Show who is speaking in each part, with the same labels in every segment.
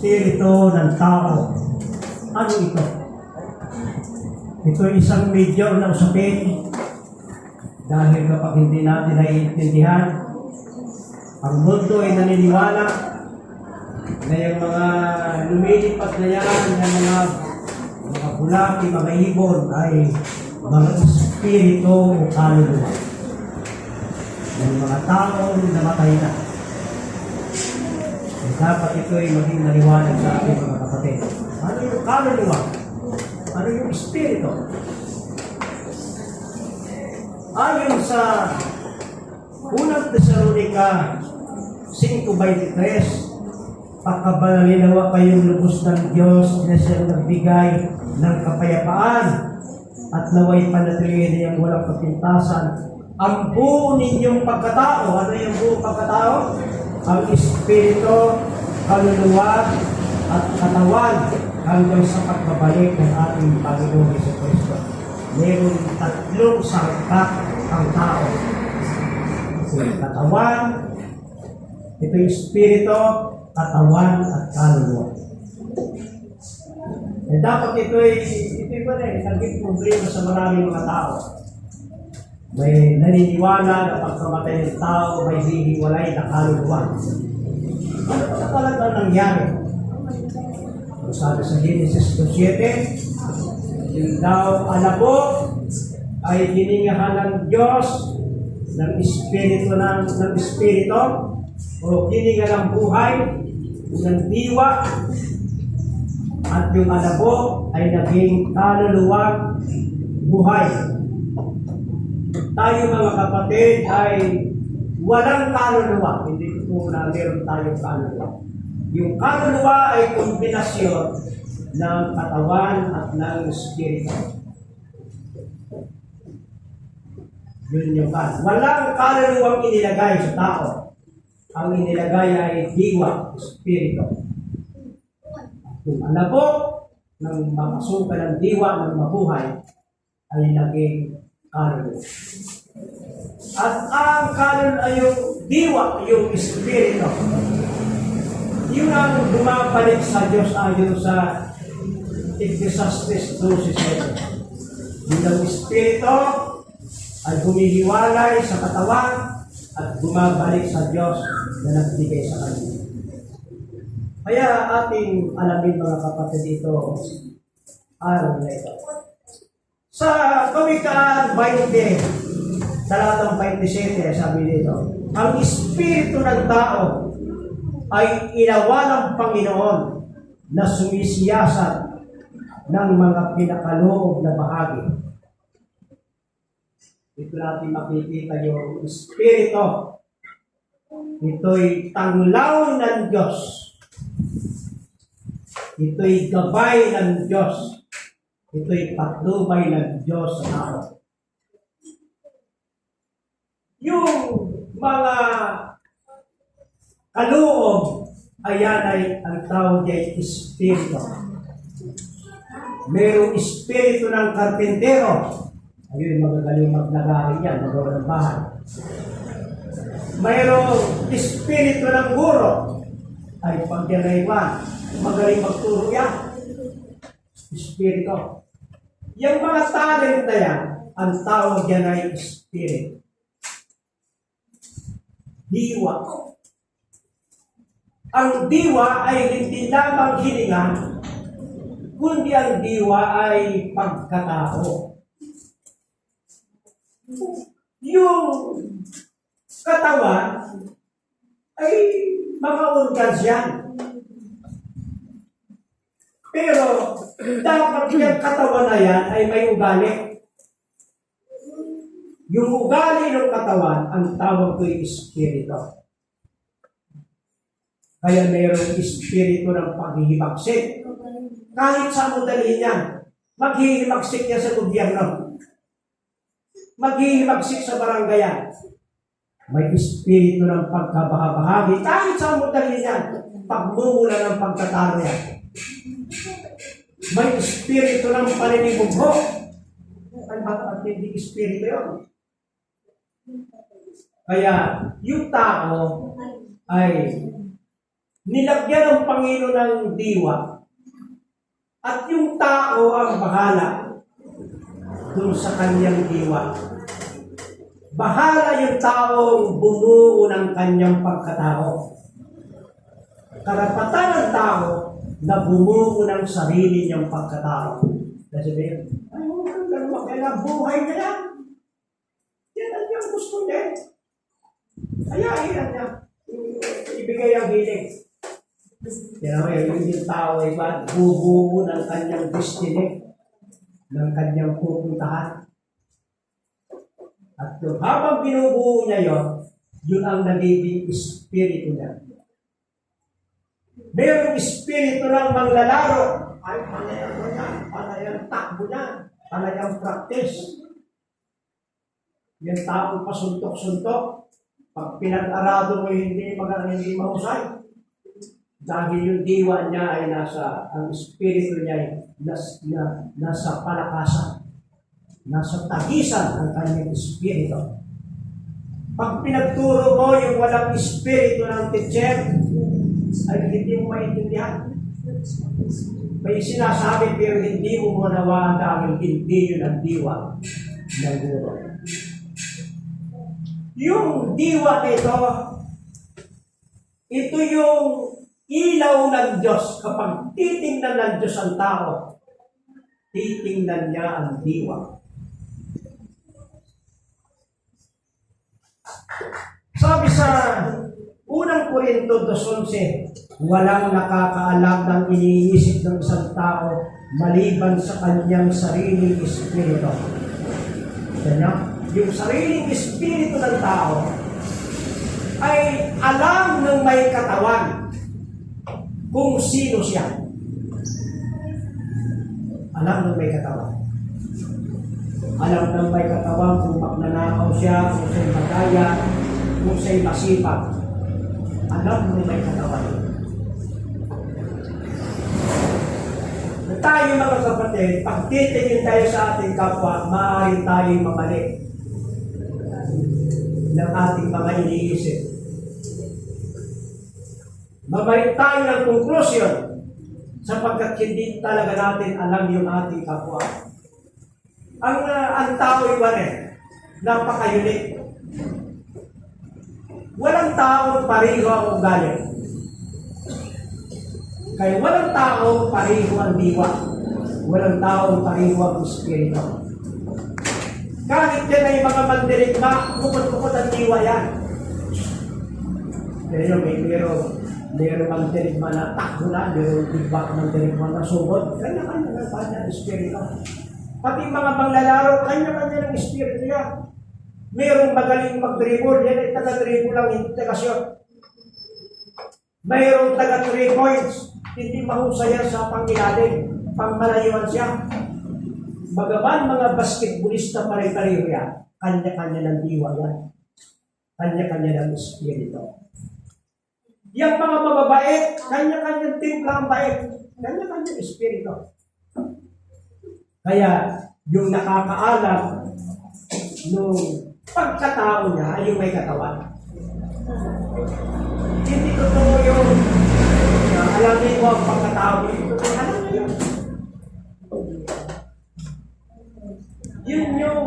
Speaker 1: espiritu ng tao. Ano ito? Ito ay isang medyo na usapin dahil kapag hindi natin naiintindihan, ang mundo ay naniniwala na yung mga lumilipat na yan, yung mga bulaki, mga ibon ay mga espiritu o kaluluwa ng mga taong namatay na. Dapat ito ay maging naliwanag sa ating mga kapatid. Ano yung kaluluwa? Ano yung espiritu? Ayon sa unang Tesalonica 5:23, pagkabalinawa kayong lubos ng Diyos na siyang nagbigay ng kapayapaan at naway panatilihin niyang walang kapintasan ang buo ninyong pagkatao. Ano yung buong pagkatao? Ang espiritu, kaluluwa, at katawan hanggang sa pagbabalik ng ating Panginoon Jesucristo. Mayroon tatlong sangkap ang tao. Yung katawan, ito yung espiritu, katawan, at kaluluwa. Eh, dapat ito naging problema sa maraming mga tao. May naniniwala na pagkamatay ng tao, may hihiwalay na kaluluwa. Ano pa talaga nangyari? Sabi sa Genesis 2:7, yung daw alabo ay hiningahan ng Diyos ng espiritu o hininga ng buhay ng diwa, at yung alabo ay naging kaluluwang buhay. Tayo mga kapatid ay walang kaluluwa. Hindi ko na meron tayong kaluluwa. Yung kaluluwa ay kombinasyon ng katawan at ng espiritu. Yun yung kaluluwa. Walang kaluluwang inilagay sa tao. Ang inilagay ay diwa, espiritu. Yung alabo ng makasuka ng diwa ng mabuhay ay naging kaluluwa. At ang kaluluwa ay yung diwa, yung espiritu. Yun ang bumabalik sa Diyos ayon sa Ecclesiastes 12:7. Yung ang espiritu ay humihiwalay sa katawan at bumabalik sa Diyos na nagbigay sa kanya. Kaya ating alamin mga kapatid ito, araw na ito. Sa Kawikaan 20, talatang 27, sabi dito, ang espiritu ng tao ay inawa ng Panginoon na sumisiyasat ng mga pinakaloob na bahagi. Ito natin makikita yung espiritu. Ito'y tanglaw ng Diyos. Ito'y gabay ng Diyos. Ito'y patnubay ng Diyos sa tao. Yung mga kaloob, ayan ay ang tawag niya espiritu. Mayroong espiritu ng karpintero. Ayun, magagaling maglagay yan, magawa ng bahay. Mayroong espiritu ng guro. Ay pagyanaywan, magaling magturo yan. Espiritu. Yung mga talent na yan, ang tawag yan ay espiritu. Diwa. Ang diwa ay hindi lamang hininga, kundi ang diwa ay pagkatao. Yung katawan ay mga organs yan. Pero dapat yung katawan na yan ay may ugali. Yung ugali ng katawan, ang tawag ko ay espiritu. Kaya mayroong espiritu ng paghihimagsik. Kahit sa mo dalhin yan, maghihimagsik yan sa gobyerno. Maghihimagsik sa barangayan. May espiritu ng pagkabahabahagi. Kahit sa mo dalhin yan, pagmumula ng pagkatalo yan. May espiritu ng paninibugho. Ano ba ang hindi espiritu yun? Kaya yung tao ay nilagyan ng Panginoon ng diwa, at yung tao ang bahala dun sa kanyang diwa. Bahala yung taong bumuo ng kanyang pagkatao. Karapatan ng tao na bumuo ng sarili niyang pagkatao. Kasi sabihin, ay, huwag kang ganun, kailangan buhay niya yan. Yan ang niyang gusto niya. Kaya yan niya. Ibigay ang hiling. Kaya yung tao ay bubuo ng kanyang destiny, ng kanyang pupuntahan. At habang binubuo niya yun ang nagiging espiritu niya. Mayroong espiritu ng manglalaro. Ay, panayang mo niya, panayang takbo niya, panayang practice. Yung taong pasuntok-suntok, pag pinag-arado mo hindi mahusay. Dahil yung diwa niya ay ang espiritu niya ay nasa palakasan. Nasa tagisan ang kanyang espiritu. Pag pinagturo mo yung walang espiritu ng teacher, ay hindi mo maintindihan. May sinasabi pero hindi mo manawaan dahil hindi yun ang diwa ng guro. Yung diwa nito, ito yung ilaw ng Diyos. Kapag titingnan ng Diyos ang tao, titingnan niya ang diwa. Sabi sa unang Korinto 2:11, walang nakakaalam ng iniisip ng isang tao maliban sa kanyang sariling espiritu. Yung sariling espiritu ng tao ay alam ng may katawan kung sino siya. Alam ng may katawan. Alam ng may katawan kung magnanakaw siya, kung siya'y magaya, kung siya'y masipag. Alam ng may katawan. Tayo mga kapatid, pag titingin tayo sa ating kapwa, maaari tayong mamali ng ating mga iniisip. Mabalik tayo ng conclusion sapagkat hindi talaga natin alam yung ating kapwa. Ang tao ay napaka-unique. Walang taong pareho ang ugali. Kaya walang taong pareho ang diwa. Walang taong pareho ang espiritu. Kahit yan ay mga mandirigma, bukod-bukod ang diwa yan. Pero mayroong mandirigma na takbo na, mayroong diba mandirigma na sugod. Kanya-kanya ng kanya espiritu. Pati mga panglalaro, kanya-kanya ng espiritu yan. Mayroong magaling mag-dribble, yan ay taga-dribble lang, hindi taga-shot. Mayroong taga-3 points, hindi mahusaya sa pangilalim, pangmalayuan siya. Bagaman mga basketballista pare-pareho yan, kanya-kanya ng diwa yan. Kanya-kanya ng espiritu. Yung mga mababait, kanya-kanyang timpla ang bait, kanya-kanyang espiritu. Kaya yung nakakaalam nung pagkatao niya ay yung may katawan. Hindi totoo yung alamin mo ang pagkatao niya. Alam mo yun. Yun yung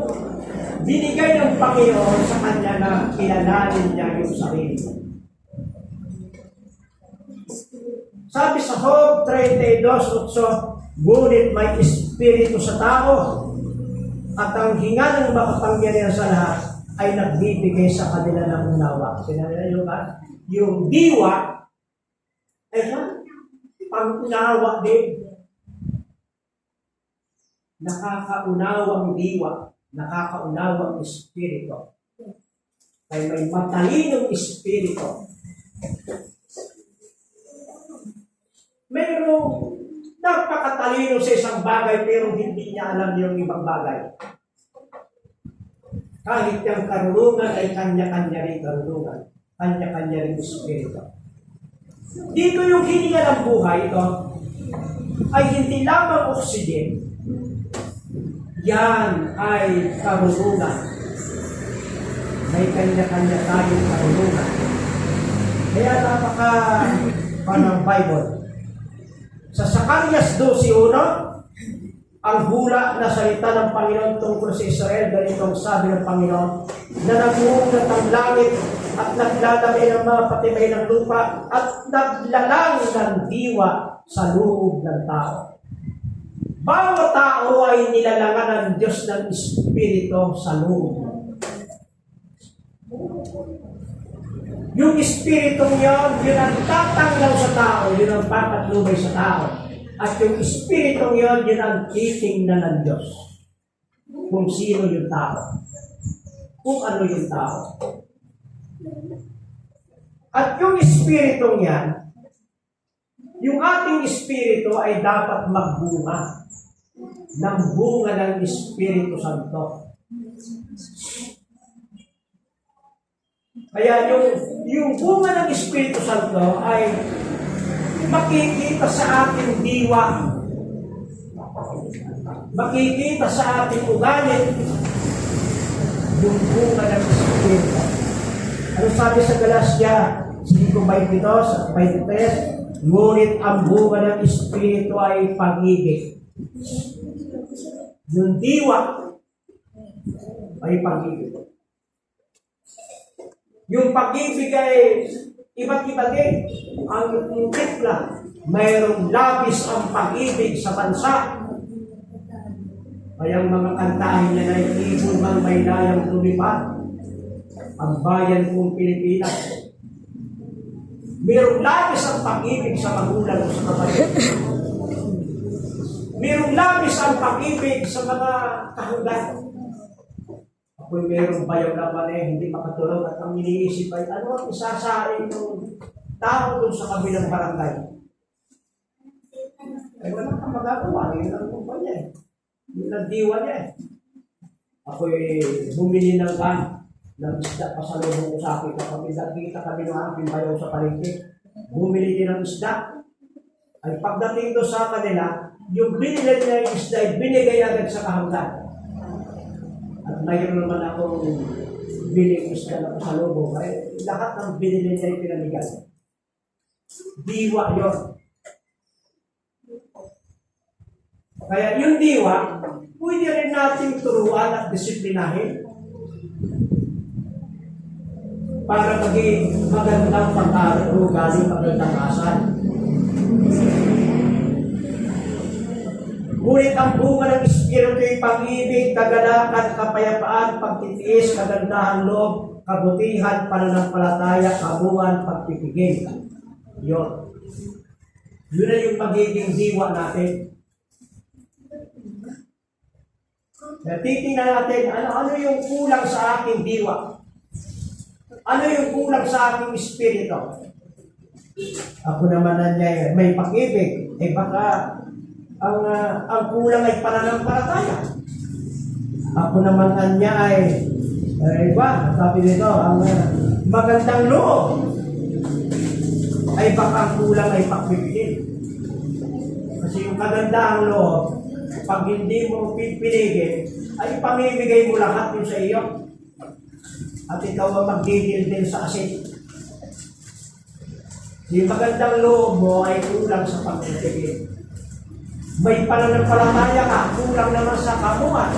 Speaker 1: binigay ng Panginoon sa kanya na kilalanin niya yung sarili. Sabi sa Job 32:8, ngunit may espiritu sa tao at ang hinga ng makapangyarihan sa lahat ay nagbibigay sa kanila ng unawa. Sinabi na yung diwa ay pang-unawa din. Nakakaunawang diwa, nakakaunawang espiritu. Ay may matalinong espiritu. Mayroong napakatalino sa isang bagay pero hindi niya alam yung ibang bagay. Kahit yung karunungan ay kanya-kanya rin karunungan. Kanya-kanya rin espiritu. Dito yung hininga ng buhay, ito, ay hindi lamang oxygen. Yan ay karunungan. May kanya-kanya tayong karunungan. Kaya Bible. Sa Zacarias 12:1, ang hula na salita ng Panginoon tungkol sa Israel, ganitong sabi ng Panginoon, na naguugat ang langit at naglalagay ng mga patibay ng lupa at naglalang ng diwa sa loob ng tao. Bawat tao ay nilalangan ng Diyos ng Espiritu sa loob. Yung Espiritong yun ang tatanglaw sa tao, yun ang papatlubay sa tao. At yung Espiritong yun ang titingnan ng Diyos. Kung sino yung tao. Kung ano yung tao. At yung Espiritong yan, yung ating Espiritu ay dapat magbunga ng bunga ng Espiritu Santo. Kaya yung bunga ng Espiritu Santo ay makikita sa ating diwa, makikita sa ating ugali, yung bunga ng Espiritu. Ano sabi sa Galatia 5:22 at 23? Ngunit ang bunga ng Espiritu ay pag-ibig. Yung diwa ay pag-ibig. Yung pag-ibig ay iba't iba din. Ang titla, mayroong labis ang pag-ibig sa bansa. Kaya ang mga kantahin niya na ibon mang may layang lumipad, ang bayan kong Pilipinas. Mayroong labis ang pag-ibig sa magulang o sa kapatid. Mayroong labis ang pag-ibig sa mga kahanggan. Kung mayroong bayaw naman hindi makatulog at ang iniisip ay ano ang isasain ng tao doon sa kabilang barangay. Ay wala kang magagawa. Yun ang kumpa niya. Yun ang diwa niya. Ako'y bumili ng van ng isda pasalubong ko sa akin. Kapag kita kami ng aking bayaw sa palengke, bumili din ng isda. Ay pagdating doon sa kanila, yung binili niya yung isda ay binigay agad sa kahanggan. At mayroon naman akong biling isda na pasalubong. Kaya lahat ng binili niya ay pinamigay. Diwa yun. Kaya yung diwa, pwede rin natin turuan at disiplinahin para maging magandang pag-aarugali, magandang asal. Ngunit ang bunga ng Espiritu ay pag-ibig, kagalakan, kapayapaan, pagtitiis, kagandahan loob, kabutihan, pananampalataya, kabungan, pagpipigil. Yun. Yun na yung magiging diwa natin. Titingnan natin, ano yung kulang sa aking diwa? Ano yung kulang sa aking Espiritu? Ako naman na may pag-ibig. Baka ang kulang ay pananampalataya. Ako naman niya ay sabi nito, ang magandang loob ay baka ang kulang ay pagpipigil. Kasi yung kagandang loob, pag hindi mo pipinigil, ay pamimigay mo lahat yun sa iyo. At ikaw ang magdidil din sa asin. Yung magandang loob mo ay kulang sa pagpipigil. May pananampalataya ka, kulang naman sa kamuhan.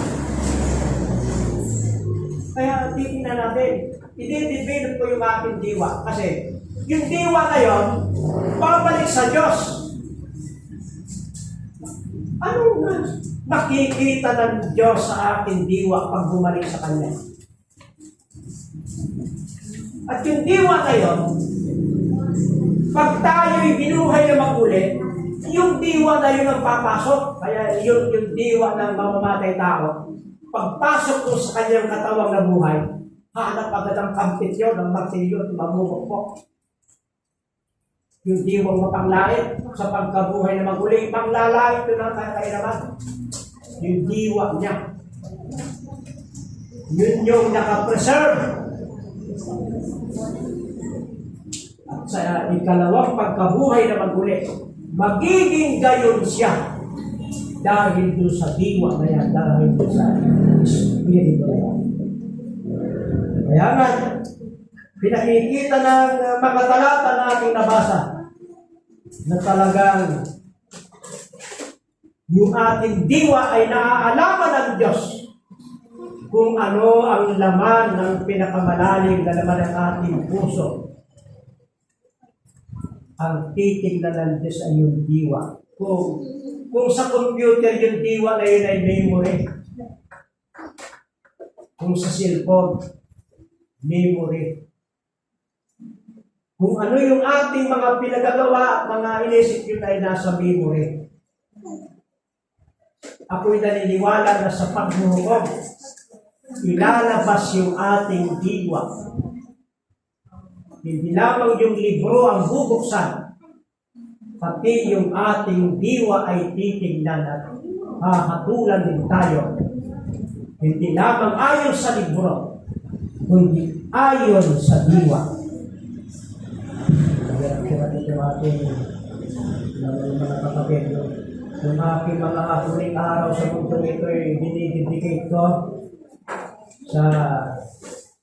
Speaker 1: Kaya titingnan natin, i-develop ko yung ating diwa. Kasi yung diwa na yun, babalik sa Diyos. Ano nga nakikita ng Diyos sa ating diwa pag bumalik sa Kanya? At yung diwa na yun, pag tayo'y binuhay na magulit, yung diwa na yun ang papasok. Kaya yung diwa ng mamamatay tao, pagpasok ko sa kanyang katawang na buhay, hanap agad ang kampit yun, ang martilyo, mamumukpok. Yung diwang mapanglait sa pagkabuhay na maguling, panglalait ito ng kailangan. Yung diwa niya. Yun yung nakapreserve. At sa ikalawang pagkabuhay na maguling, magiging gayon siya dahil doon sa diwa na yan, dahil doon sa Espiritu na yan. Kaya nga, pinakikita ng mga talata na ating nabasa na talagang yung ating diwa ay naaalaman ng Diyos kung ano ang laman ng pinakamalalim na laman ng ating puso. Ang titignan ng Diyos ay yung diwa. Kung sa computer yung diwa na yun ay memory. Kung sa cellphone, memory. Kung ano yung ating mga pinagagawa at mga inisip yun ay nasa memory. Ako'y naniniwala na sa paghuhukom, ilalabas yung ating diwa. Hindi lamang yung libro ang bubuksan, pati yung ating diwa ay titignan at hahatulan din tayo. Hindi lamang ayon sa libro, kundi ayon sa diwa. Kaya dito ating mga kapatid, yung aking mga huling araw sa mundo ito ay dinidedicate ko sa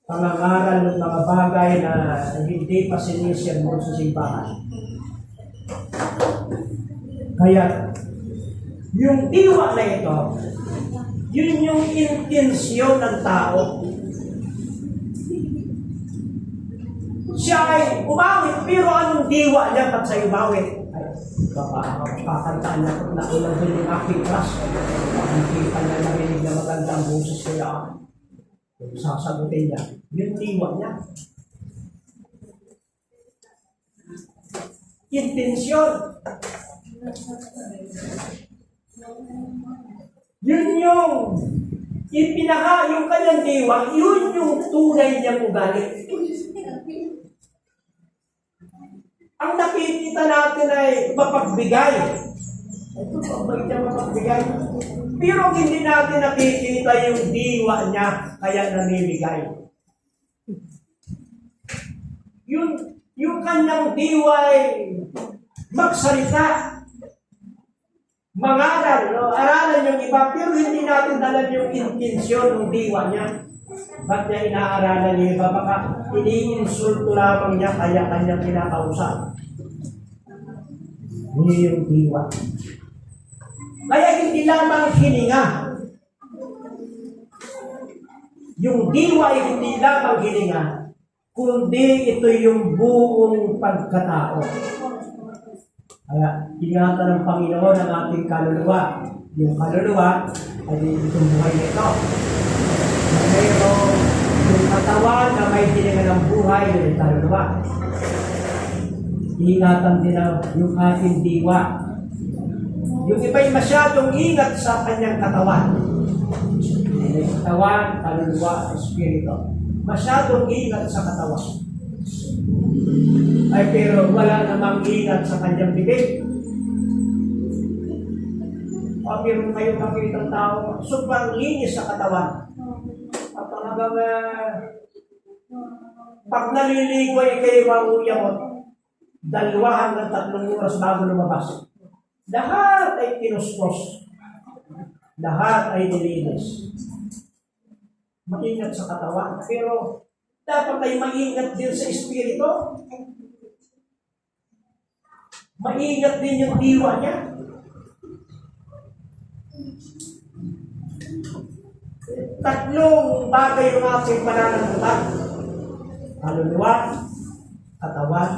Speaker 1: pangangaral ng mga bagay na hindi pa sinisir mo sa simbahan. Kaya, yung diwa na ito, yun yung intensyon ng tao. Siya ay umawit, pero anong diwa niya pag sa'yo umawit? Ay, kakantaan na kung naulang din yung aking class. Nakikita niya narinig na maganda ang boses kaya sasagutin niya. Yung diwa niya. Intensyon. Yun yung yung kanyang diwa, yun yung tunay niyang ugali. Ang nakikita natin ay mapagbigay. Ito, pabalik niya mapagbigay. Pero hindi natin nakikita yung diwa niya, kaya namimigay. Yung kanyang diwa ay magsalita, mangaral, no? Aralan yung iba, pero hindi natin dalan yung intensyon ng diwa niya. Ba't niya inaaralan yung iba? Baka iniinsulto lamang niya, kaya kanyang kinakausap. Hindi yung diwa. Kaya hindi lamang hininga. Yung diwa ay hindi lamang hininga, kundi ito yung buong pagkatao. Kaya ingatan ng Panginoon ang ating kaluluwa. Yung kaluluwa ay itong buhay nito. Mayroong yung katawan na may hininga ng buhay, yung kaluluwa. Ingatan din yung ating diwa. Yung iba'y masyadong ingat sa kanyang katawan. May katawan, kaluluwa, espiritu. Masyadong ingat sa katawan. Ay pero wala namang ingat sa kanyang bibig. Pero kayo makikita ng tao, sobrang linis sa katawan. At talagang pag naliligo ay kayo manguyamot, 2 hanggang 3 oras bago lumabas. Lahat ay kinuskos. Lahat ay nilinis. Maingat sa katawan. Pero dapat ay maingat din sa espiritu. Maingat din yung diwa niya. Tatlong bagay yung ating pananagutan. Kaluluwa, katawan,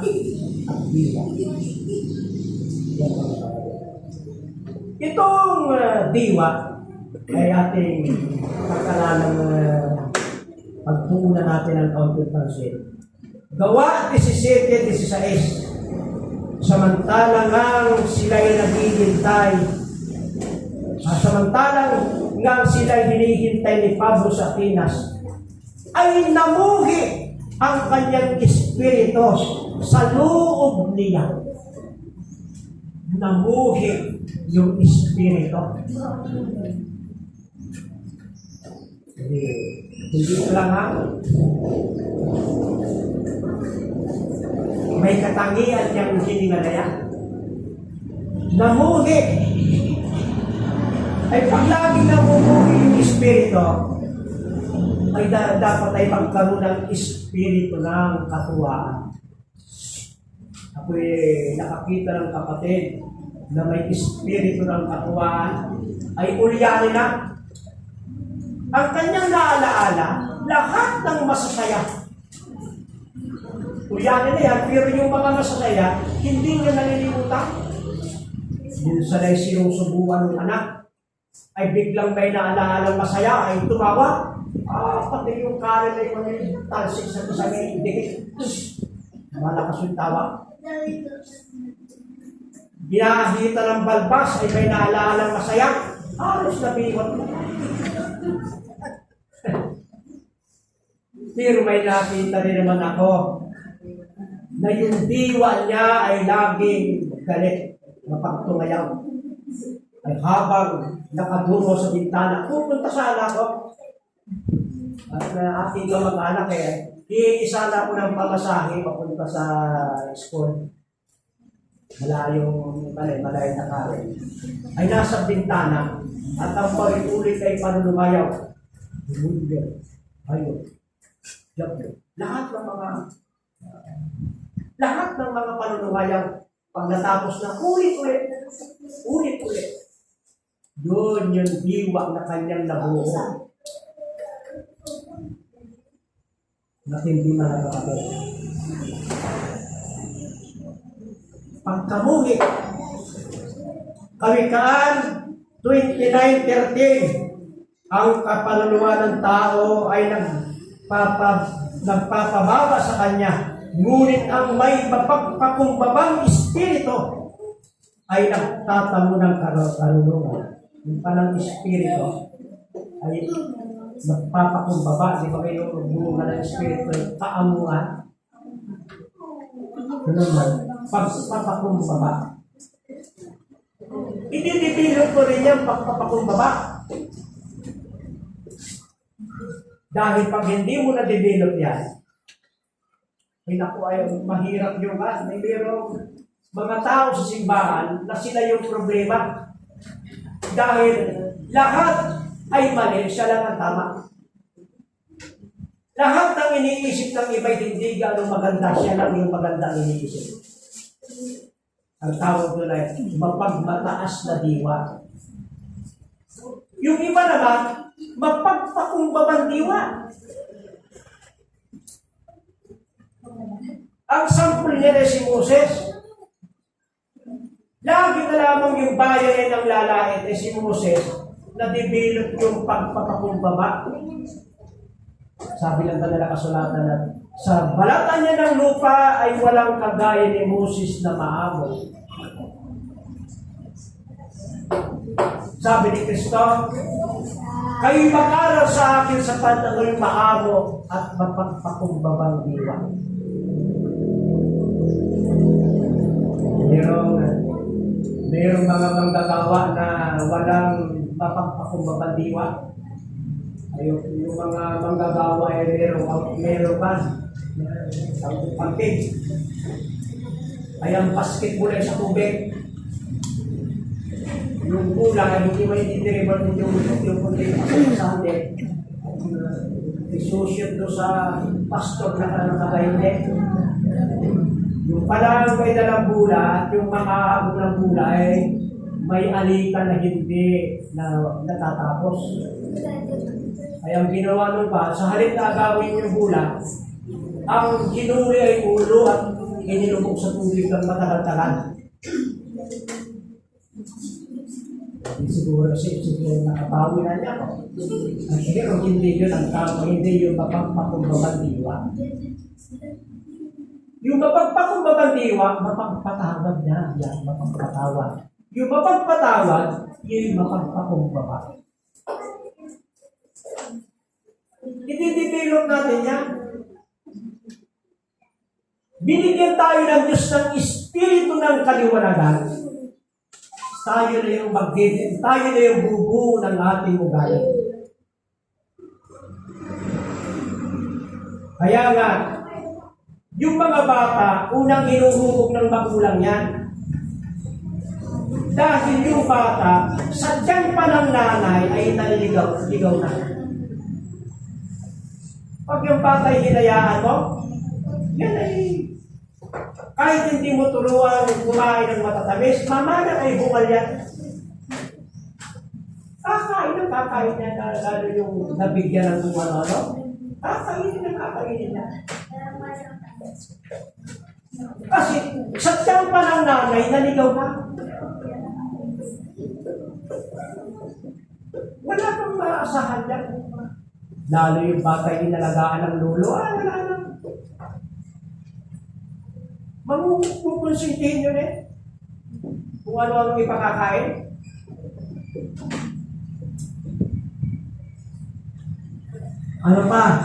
Speaker 1: at diwa. Itong diwa ay ating pagkalalang pagtuunan natin ang kaunting pansin. Gawa 17:16. Samantalang sila'y naghihintay, samantalang nga sila'y hinihintay ni Pablo sa Atenas, ay namuhi ang kanyang espiritu sa loob niya. Namuhi yung espiritu. Hindi lang ha. May katangian niyang hiningalaya. Namuhi. Ay pag lagi namumuhi yung espiritu, ay dapat ay magkaroon ng espiritu ng katuwaan. ako'y nakakita ng kapatid na may espiritu ng katuwaan, ay ulyanin na. Ang kanyang naalaala, lahat ng masasaya. Ulyanin na yan, pero yung mga masasaya, hindi niya nalilimutan. Yung sanay sinusubuan ng anak, ay biglang may naalaala masaya, ay tumawa. Pati yung karin ay talsik sa isang dikit. Malakas yung tawa. Ginahita ng balbas ay may naalaala masaya. Halos nabihot. Pero may nakita rin naman ako na yung diwa niya ay laging galit, mapagtungayaw. Ay habang nakadungo sa bintana, pupunta sa anak ko. At aking kamag-anak iisa na ako ng pamasahe papunta sa school. Malayong na karin. Ay nasa bintana at ang paulit-ulit ay panulumayaw. Ayun. Lahat ng mga panulumayaw pag natapos na ulit-ulit. Doon yung diwa na kanyang nabuo. Natindi na nakakapit. Pagkamuhi, Kawikaan 29:13, ang kapaluluwa ng tao ay nagpapabawa sa kanya, ngunit ang may mapagpakumbabang espiritu ay nagtatamo ng karunungan. Yung palang espiritu ay nagpapakumbaba, di ba kayo bunga ng espiritu, kaamuan? Ito naman, pagpapakumbaba. Ididipilog ko rin yung pagpapakumbaba. Dahil pag hindi mo na-develop yan, ay naku, ay mahirap yung may merong mga tao sa simbahan na sila yung problema. Dahil lahat ay mali, siya lang ang tama. Lahat ng iniisip ng iba'y hindi gano'ng maganda, siya lang yung maganda ang iniisip. Ang tawag doon ay mapagmataas na diwa. Yung iba naman, mapagpakumbabang diwa. Ang sample niya na si Moses. Lagi na lamang yung bayan ay ng lalait ay si Moses na develop yung pagpapakumbaba. Sabi lang na kasulatan na sa balatan niya ng lupa ay walang kagaya ni Moses na maamo. Sabi ni Kristo, kayo'y mag-aral sa akin sa panahon maamo at mapagpakumbabang diwa. Mayroong mga manggagawa na walang mapagpakumbabang diwa. Yung mga manggagawa ay meron pa ang pagpig. Ay ang basketball ay sa tubig. Yung kulang ay hindi may deliver yung kunti sa atin. Isushoot doon sa pastor na nakagainde. Yung palang may dalang bula at yung mga abog ng bula ay may alitan na hindi na natatapos. Ay ang ginawa nung pa, sa halip na agawin yung bula, ang ginuli ay ulo at inilubog sa tubig ng matagal-tagal. Siguro nakabawi na niya ako. Pero hindi yun ang tao, hindi yung mapagpakumbabang diwa. Yung mapagpakumbabang diwa, mapagpatawad niya. Yan, mapagpatawad. Yung mapagpatawad, yung mapagpakumbaba. I-develop natin yan. Binigyan tayo ng Diyos ng espiritu ng kaliwanagan. Tayo na yung tayo na yung bubuo ng ating ugali. Kaya nga, yung mga bata, unang hinuhubog ng magulang yan. Dahil yung bata, sa tiyan pa ng nanay ay naliligaw na. Pag yung bata ay hinayaan mo, yan ay Kahit hindi mo turuan kumain ng matatamis, mamana ay bungal yan. Kakain niya na lalo yung nabigyan ng kung ano-ano. Kakainin niya. Kasi sa tiyang pa ng nanay, naligaw ka. Wala kang maasahan yan. Lalo yung bata inalagaan ng lolo, wala na. Mamukonsintihin yun eh. Kung ano-ano ipakakain. Ano pa?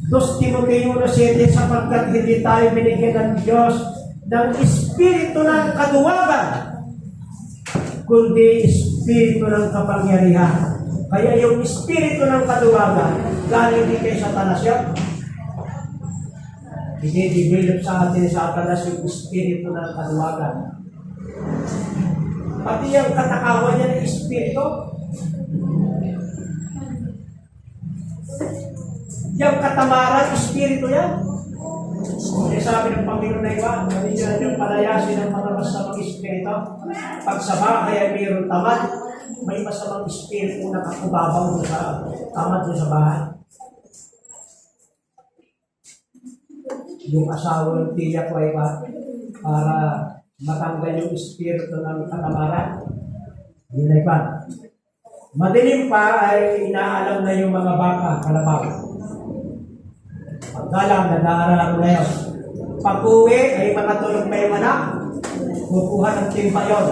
Speaker 1: 2 Timoteo 1:7, sapagkat hindi tayo binigyan ng Diyos ng espiritu ng kaduwagan, kundi espiritu ng kapangyarihan. Kaya yung espiritu ng kaduwagan, galing din kay Satanas yan. Dinidevelop sa atin sa Satanas yung espiritu ng kaduwagan. Pati yung katakawan niya ng espiritu. Yung katamaran, espiritu yan. Kaya sabi ng Panginoon na iba, hindi na yung palayasin ng mga masamang espiritu. Pag sa bahay ay mayroon tamad, may masamang espiritu na nakakubabaw sa tamad sa bahay. Yung asawa ng tiya ko ay ba, para matanggal yung espiritu ng katamaran. Yun ay ba? Madilim pa ay inaalam na yung mga baka, kalabaw. Pagkalang, nag-aaral na yun. Pag-uwi ay makatulog pa yung anak, kukuha ng timba yun.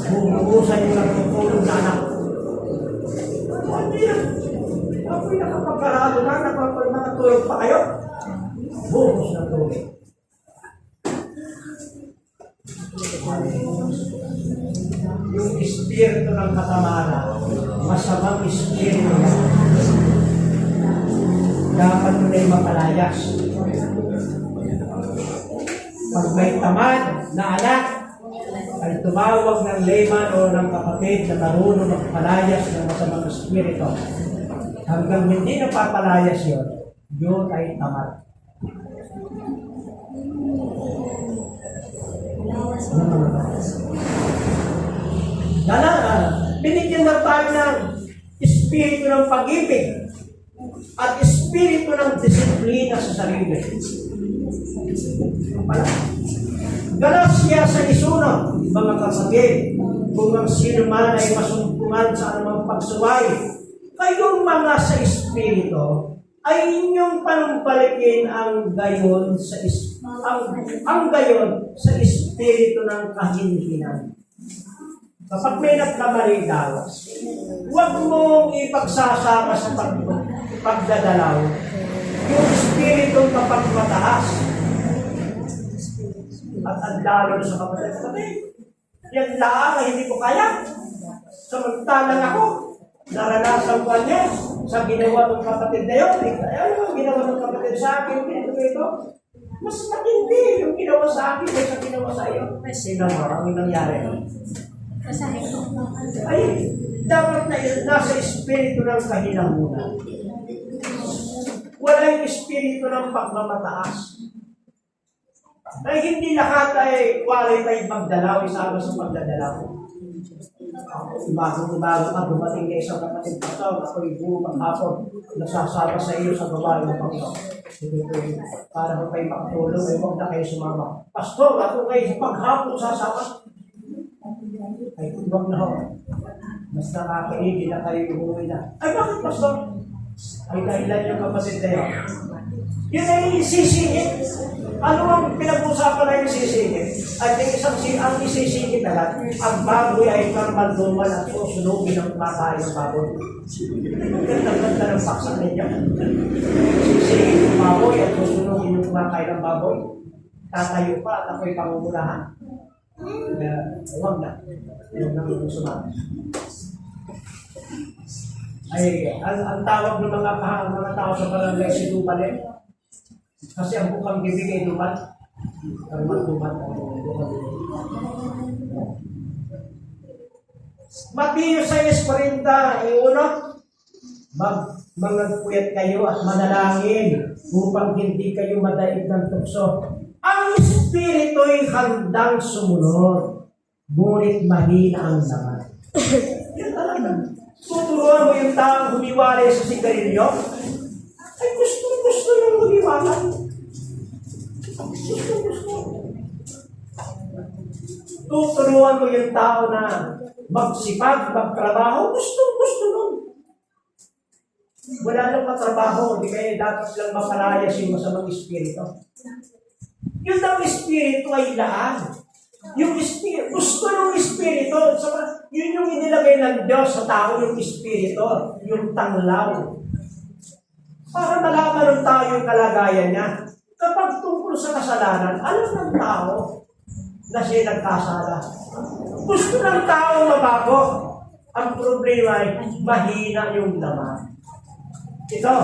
Speaker 1: Bumubusan yung nagtutulog na anak. Hindi yan. Ako'y nakapagkarado na, nakapagtulog pa kayo. Bubus ng tubig. Yung espiritu ng katamaran, masamang espiritu yan. Dapat mo na yung mapalayas. Pag may tamad na anak, ay tumawag ng layman o ng kapatid na marunong magpalayas ng masamang espiritu. Hanggang hindi napapalayas yun ay tamad. Binigyan na tayo ng espiritu ng pag-ibig at espiritu ng disiplina sa sarili. Galatia 6:1, mga kapatid, kung ang sino man ay masumpungan sa anumang pagsuway, kayong mga sa espiritu ay inyong panumpalikin ang gayon sa espiritu ng kahinhinan. Kapag may nagkamali daw, huwag mong ipagsasama sa pagdadalaw yung espiritong kapagmataas. At lalo sa kapatid, yan lang na hindi ko kaya. Samantalang ako, naranasan ko niya sa ginawa ng kapatid na yun. Ano ang ginawa ng kapatid sa akin? Ito. Mas matindi yung ginawa sa akin kaysa ginawa sa iyo. Tingnan mo, ang nangyari. Ay, dapat na nasa espiritu ng kahinangunan. Wala yung espiritu ng pagmamataas. Ay, hindi lahat ay qualified magdalaw, isama sa pagdadalaw. Umago ka, dumating na isang kapatid pastor, ako'y buo maghapon, nasasama sa iyo sa babae ng Panginoon. Para ko kayo makatulong, ay huwag na kayo sumama. Pastor, ako kayo paghapon sasama. Ay, huwag na ho. Mas nakakaigil na kayo umuwi na. Ay, bakit pastor? Ay, dahilan yung kapatid na yun. Yun ay isisingit. Ano ang pinag-usapan na yung isisingit? At yung ang isisingit agad, ang baboy ay karmalduman at susunugin ng kumakain ng baboy. Ganda-ganda ng paksa ninyo. Isisingit ng baboy at susunugin ng kumakain ng baboy. Tatayo pa at ako'y pangungulahan. Huwag na. Huwag na sumama. Ay, ang tawag ng mga tao sa barangay si Dumalit. Kasi ang bukang bibig ay dumat. Dumat. Mateo 6:40, mangagpuyat kayo at manalangin upang hindi kayo madaig ng tukso. Ang Espiritu'y handang sumunod, ngunit mahina ang laman. Yan talaga. Tuturuan mo yung taong humiwalay sa sigarilyo, ay gusto yung humiwalay. Gusto. Tuturuan mo yung tao na magsipag, magtrabaho, gusto nun. Wala lang matrabaho, hindi kayo dapat lang mapalayas yung masamang espiritu. Yung daw espiritu ay laan. Yung espiritu, gusto ng espiritu. Yun yung inilagay ng Diyos sa tao, yung espiritu, yung tanglaw. Para malaman ng tao yung kalagayan niya. Kapag tungkol sa kasalanan, alam ng tao na siya nagkasala. Gusto ng tao mabago. Ang problema ay mahina yung laman. Ito,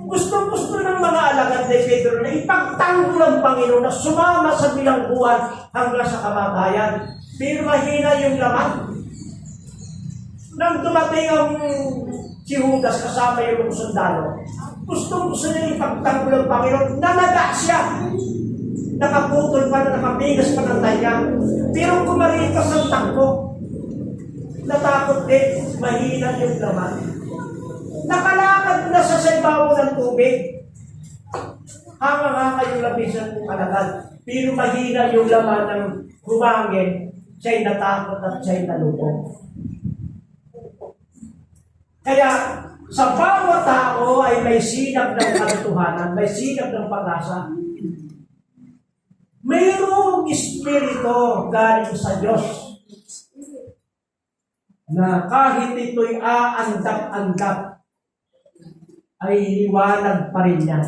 Speaker 1: gusto ng mga alagad ni Pedro na ipagtanggol ang Panginoon na sumama sa bilangguan hanggang sa kamatayan. Pero mahina yung laman. Nang dumating ang si Judas kasama yung sundalo, gusto niya ipagtanggol ang Panginoon, nanaga siya. Nakaputol pa na, nakapigas pa ng tayo. Pero kumaripas ang takbo. Natakot din, mahina yung laman. Nakalakad na sa ibabaw ng tubig. Hanga-hanga yung labisan ng alagad. Pero mahina yung laman ng humangin, siya'y natakot at siya'y nalubog. Kaya, sa bawat tao ay may sinag ng katotohanan, may sinag ng pag-asa. Mayroong espiritu galing sa Diyos na kahit ito'y aandap-andap, ay liwanag pa rin yan.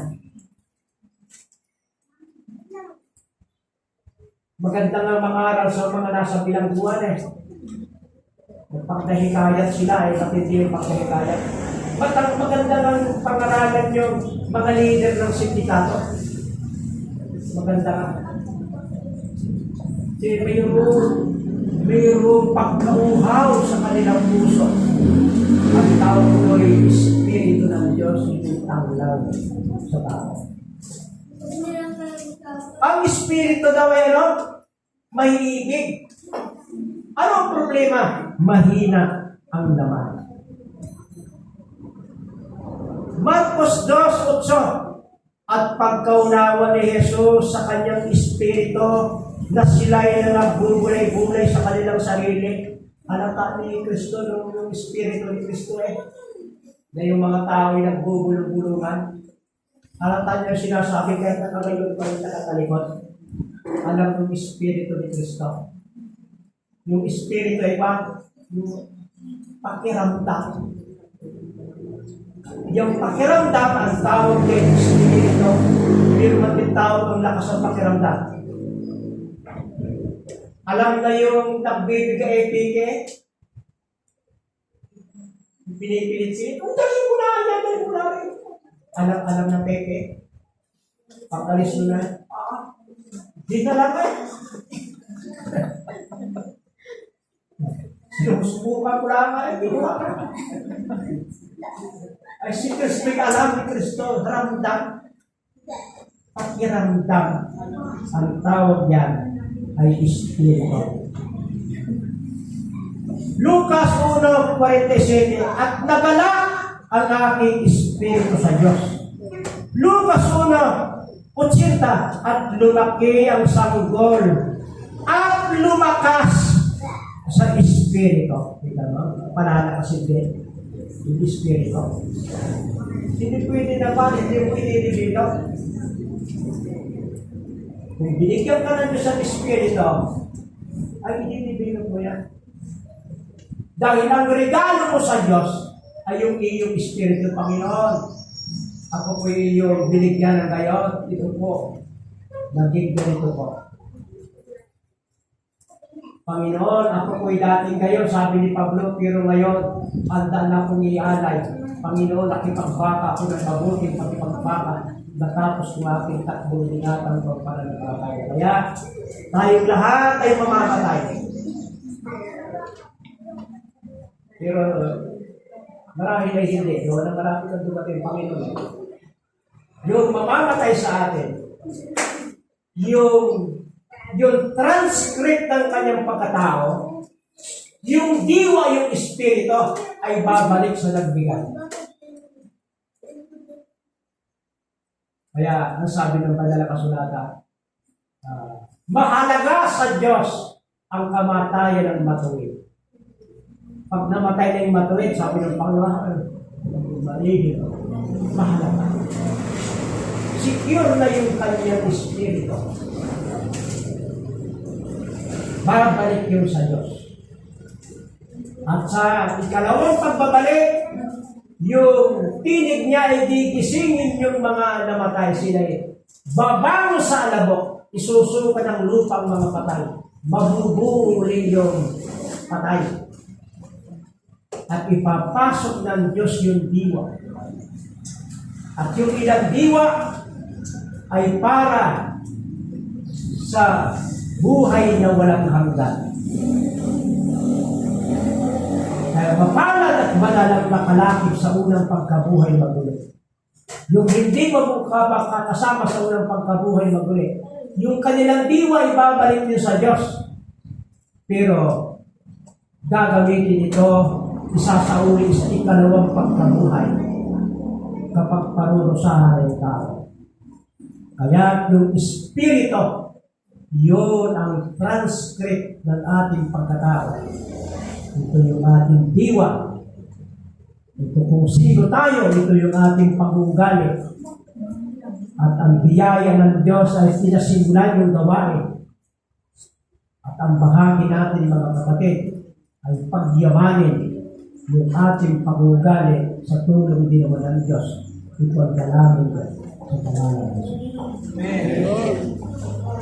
Speaker 1: Maganda nga mangaral sa mga nasa bilangguan Pagkahikayat sila matindi yung pagkahikayat. Ba't ang maganda ng pangaralan yung mga leader ng sindikato? Maganda nga. Kasi mayroong pagkauhaw sa kanilang puso. Ang tao ko'y Espiritu ng Diyos, yung tanglaw sa tao. Ang Espiritu daw ay mahiibig. Ano ang problema? Mahina ang laman. Marcos 2:8 At pagkaunawa ni Jesus sa kanyang Espiritu na sila ay nagbubulay-bulay sa kanilang sarili. Halata ni Kristo yung Espiritu ni Kristo na yung mga tao ay nagbubulong-bulungan. Halata niya sinasabi kahit nakagayon pa rin nakatalikod. Alam yung Espiritu ni Kristo. Yung Espiritu ay yung pakiramdam. Yung pakiramdam ang tawag kay Espiritu. Pero matitawag ang lakas ng pakiramdam. Alam na yung nagbibigay pike? Pinipilit. Kung dali mo na rin. Alam na peke. Pagkalis mo na. Di na lang Sinusubukan ko lang ginawa ka. Ay si Kristo ay alam ni Kristo, ramdam. Pakiramdam. Ang tawag yan ay Espiritu. Lucas 1:47 At nagala ang aking Espiritu sa Diyos. Lucas 1:80 At lumaki ang sanggol at lumakas sa Espiritu. Kita mo? Palalakas din yung Espiritu. Hindi pwede naman, hindi mo inilibito. Kung binigyan ka ng Diyos ng Espiritu, ay inilibito mo yan. Dahil ang regalo mo sa Diyos ay yung iyong Espiritu, Panginoon. Ako po iyong binigyan ng gayon. Ito po. Naging ganito po. Panginoon, ako po'y dating gayon, sabi ni Pablo, pero ngayon, handa na akong ialay. Panginoon, nakipagbaka ako ng mabuting pakipagbaka. Natapos ng aking takbo, ingatan ko para nagkakaya. Kaya, tayong lahat ay mamamatay. Pero, Marahil ay hindi. Doon ang marami kang dumating, Panginoon. Yung mamamatay sa atin, yung transcript ng kanyang pagkatao, yung diwa, yung espiritu, ay babalik sa nagbigay. Kaya, ang sabi ng banal na kasulatan, mahalaga sa Diyos ang kamatayan ng matuwid. Pag namatay na yung matuwid, sabi ng Panginoon, malihim, mahalaga. Secure na yung kanyang espiritu. Babalik yun sa Diyos. At sa ikalawang pagbabalik, yung tinig niya ay gigisingin yung mga namatay. Sila babango sa alabok, isusuka ng lupang mga patay. Mabubuling yung patay. At ipapasok ng Diyos yung diwa. At yung ilang diwa ay para sa buhay na walang hanggan. Kaya mapalad at manalang nakalakip sa unang pagkabuhay magulit. Yung hindi mo kasama sa unang pagkabuhay magulit, yung kanilang diwa ibabalik din sa Diyos. Pero gagamitin ito isasauli sa ikalawang pagkabuhay kapag parurusahan ng tao. Kaya yung espiritu, yun ang transcript ng ating pagkatao. Ito yung ating diwa. Ito kung sino tayo, ito yung ating pag-uugali. At ang biyaya ng Diyos ay sinasimulan yung gawain. At ang bahagi natin mga kapatid ay pagyamanin yung ating pag-uugali sa tulong din naman ng Diyos. Ito ang dalangin sa pangalan ng Jesus. Amen.